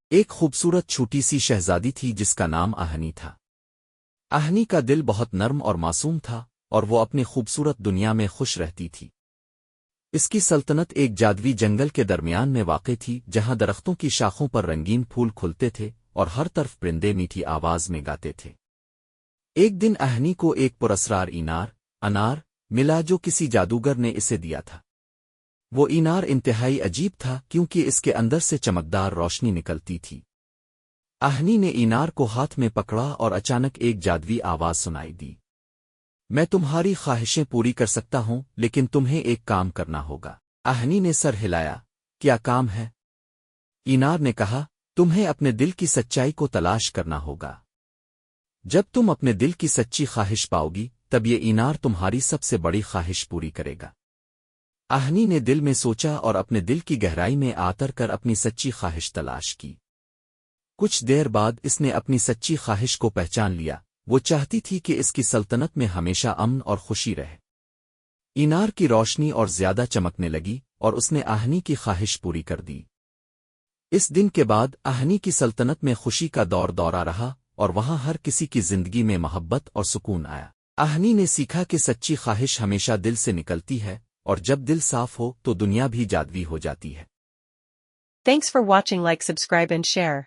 ایک خوبصورت چھوٹی سی شہزادی تھی جس کا نام آہنی تھا۔ آہنی کا دل بہت نرم اور معصوم تھا اور وہ اپنی خوبصورت دنیا میں خوش رہتی تھی۔ اس کی سلطنت ایک جادوی جنگل کے درمیان میں واقع تھی جہاں درختوں کی شاخوں پر رنگین پھول کھلتے تھے اور ہر طرف پرندے میٹھی آواز میں گاتے تھے۔ ایک دن آہنی کو ایک پراسرار انار ملا جو کسی جادوگر نے اسے دیا تھا۔ وہ انار انتہائی عجیب تھا کیونکہ اس کے اندر سے چمکدار روشنی نکلتی تھی۔ آہنی نے انار کو ہاتھ میں پکڑا اور اچانک ایک جادوی آواز سنائی دی، میں تمہاری خواہشیں پوری کر سکتا ہوں لیکن تمہیں ایک کام کرنا ہوگا۔ آہنی نے سر ہلایا، کیا کام ہے؟ انار نے کہا، تمہیں اپنے دل کی سچائی کو تلاش کرنا ہوگا۔ جب تم اپنے دل کی سچی خواہش پاؤ گی تب یہ انار تمہاری سب سے بڑی خواہش پوری کرے گا۔ آہنی نے دل میں سوچا اور اپنے دل کی گہرائی میں آتر کر اپنی سچی خواہش تلاش کی۔ کچھ دیر بعد اس نے اپنی سچی خواہش کو پہچان لیا، وہ چاہتی تھی کہ اس کی سلطنت میں ہمیشہ امن اور خوشی رہے۔ انار کی روشنی اور زیادہ چمکنے لگی اور اس نے آہنی کی خواہش پوری کر دی۔ اس دن کے بعد آہنی کی سلطنت میں خوشی کا دورہ رہا اور وہاں ہر کسی کی زندگی میں محبت اور سکون آیا۔ آہنی نے سیکھا کہ سچی خواہش ہمیشہ دل سے نکلتی ہے اور جب دل صاف ہو تو دنیا بھی جادوی ہو جاتی ہے۔ Thanks for watching. Like, subscribe and share.